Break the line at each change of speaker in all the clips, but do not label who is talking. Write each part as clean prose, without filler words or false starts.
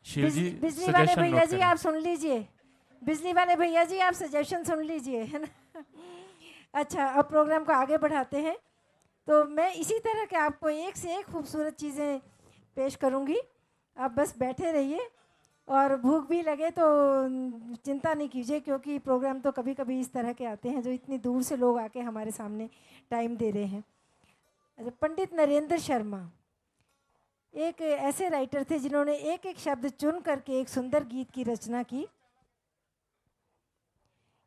शिव जी
बिजली वाले
सजेशन
भैया
नोट
जी
करें।
आप सुन लीजिए, बिजली वाले भैया जी आप सजेशन सुन लीजिए, है ना। अच्छा, अब प्रोग्राम को आगे बढ़ाते हैं। तो मैं इसी तरह के आपको एक से एक खूबसूरत चीज़ें पेश करूंगी। आप बस बैठे रहिए, और भूख भी लगे तो चिंता नहीं कीजिए, क्योंकि प्रोग्राम तो कभी कभी इस तरह के आते हैं जो इतनी दूर से लोग आके हमारे सामने टाइम दे रहे हैं। अच्छा, पंडित नरेंद्र शर्मा एक ऐसे राइटर थे जिन्होंने एक एक शब्द चुन करके एक सुंदर गीत की रचना की।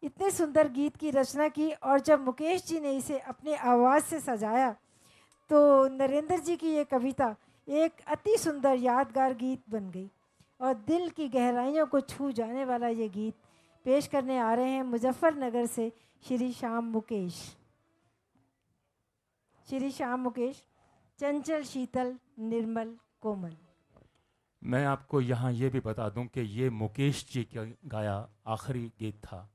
इतने सुंदर गीत की रचना की, और जब मुकेश जी ने इसे अपनी आवाज़ से सजाया तो नरेंद्र जी की ये कविता एक अति सुंदर यादगार गीत बन गई। और दिल की गहराइयों को छू जाने वाला ये गीत पेश करने आ रहे हैं मुजफ्फरनगर से श्री श्याम मुकेश। श्री श्याम मुकेश, चंचल शीतल निर्मल कोमल।
मैं आपको यहाँ ये भी बता दूं कि ये मुकेश जी का गाया आखिरी गीत था।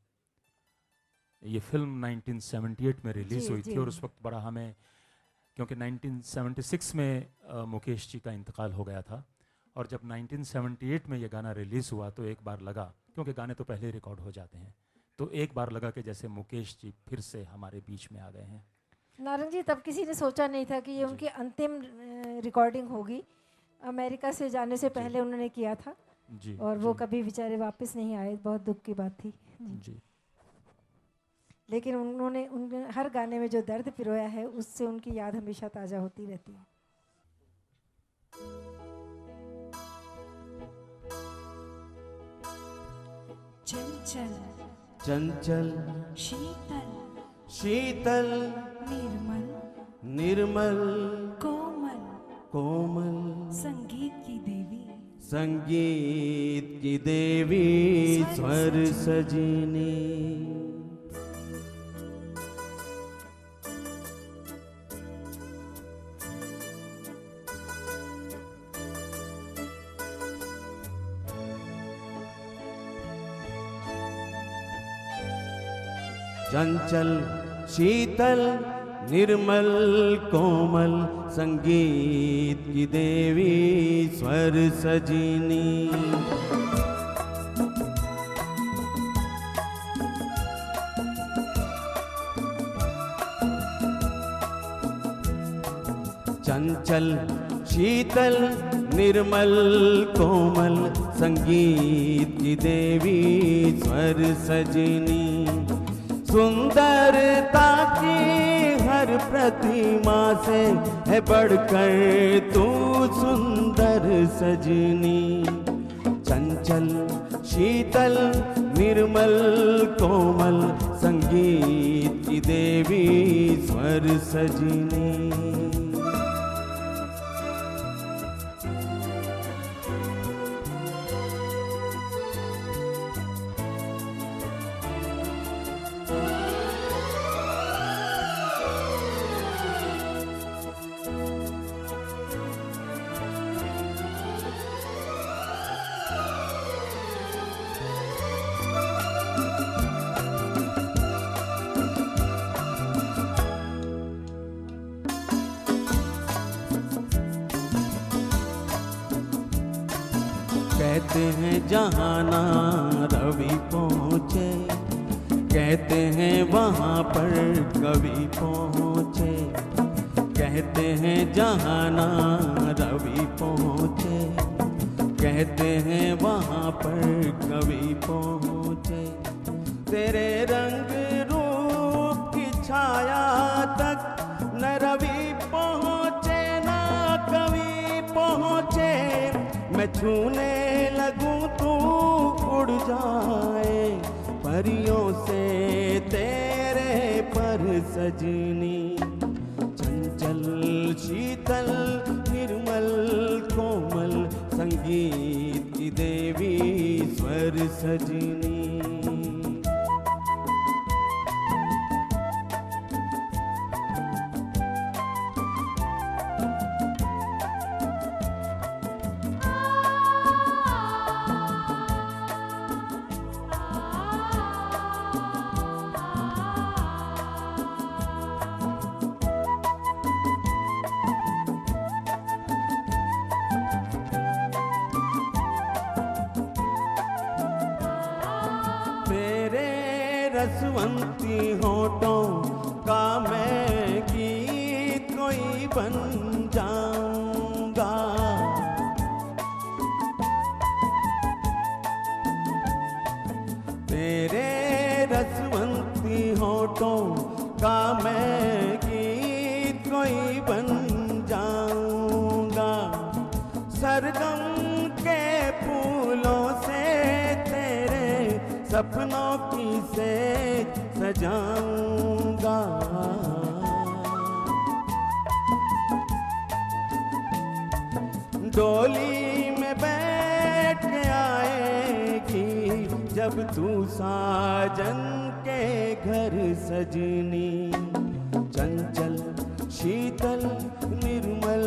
ये फिल्म 1978 में रिलीज़ हुई थी, और उस वक्त बड़ा हमें, क्योंकि 1976 में मुकेश जी का इंतकाल हो गया था, और जब 1978 में ये गाना रिलीज़ हुआ तो एक बार लगा, क्योंकि गाने तो पहले रिकॉर्ड हो जाते हैं, तो एक बार लगा कि जैसे मुकेश जी फिर से हमारे बीच में आ गए हैं।
नारंग जी, तब किसी ने सोचा नहीं था कि ये उनकी अंतिम रिकॉर्डिंग होगी। अमेरिका से जाने से पहले उन्होंने किया था
जी,
और वो कभी बेचारे वापस नहीं आए, बहुत दुख की बात थी
जी।
लेकिन उन्होंने हर गाने में जो दर्द पिरोया है उससे उनकी याद हमेशा ताज़ा होती रहती है। चंचल
चंचल
शीतल
शीतल
निर्मल
निर्मल
कोमल
कोमल
संगीत की देवी,
संगीत की देवी स्वर सजिनी। चंचल शीतल निर्मल कोमल संगीत की देवी स्वर सजिनी। चंचल शीतल निर्मल कोमल संगीत की देवी स्वर सजिनी। सुंदरता की हर प्रतिमा से है बढ़कर तू सुंदर सजनी। चंचल शीतल निर्मल कोमल संगीत की देवी स्वर सजनी। कहते हैं जहाना रवि पहुँचे, कहते हैं वहाँ पर कवि पहुँचे। कहते हैं जहाना रवि पहुँचे, कहते हैं वहाँ पर कवि पहुँचे। तेरे रंग रूप की छाया तक न रवि पहुँचे न कवि पहुँचे। मैं छूने लगूं तू उड़ जाए परियों से तेरे पर सजनी। चंचल शीतल निर्मल कोमल संगीत की देवी स्वर सजनी। रसवंती होठों का मैं गीत कोई बन जाऊंगा। तेरे रसवंती होठों का मैं गीत कोई बन जाऊंगा। सरगम के फूलों से तेरे सपनों की सेज सजाऊंगा। डोली में बैठ के आएगी जब तू साजन के घर सजनी। चंचल शीतल निर्मल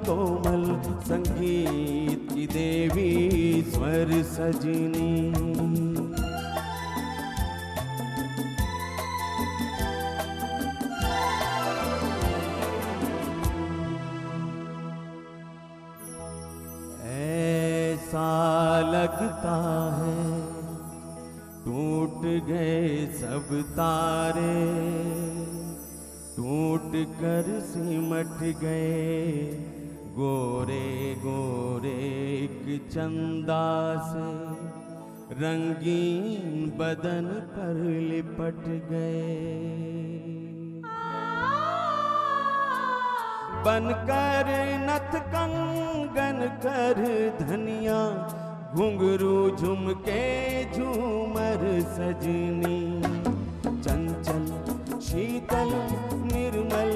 कोमल संगीत की देवी स्वर सजनी। ऐसा लगता है टूट गए सब तारे, टूट कर सिमट गए गोरे गोरे एक चंदा से। रंगीन बदन पर लिपट गए। बनकर नथ कंगन कर धनिया, घुंघरू झुमके झूमर सजनी। चंचल शीतल निर्मल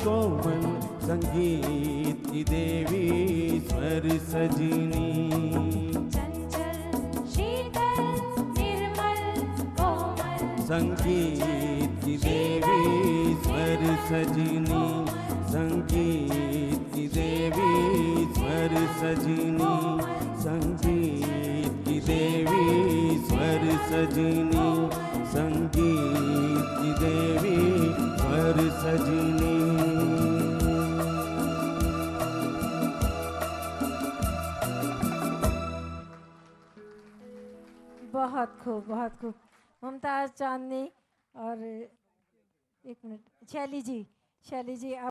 कोमल संगीत की देवी स्वर सजनी।
चंचल शीतल निर्मल कोमल
संगीत की देवी स्वर सजनी। संगीत की देवी स्वर सजनी। संगीत की देवी स्वर सजनी। संगीत की देवी स्वर सजनी।
बहुत खूब, बहुत खूब। मुमताज़ चांदनी और एक मिनट, शैली जी, शैली जी आप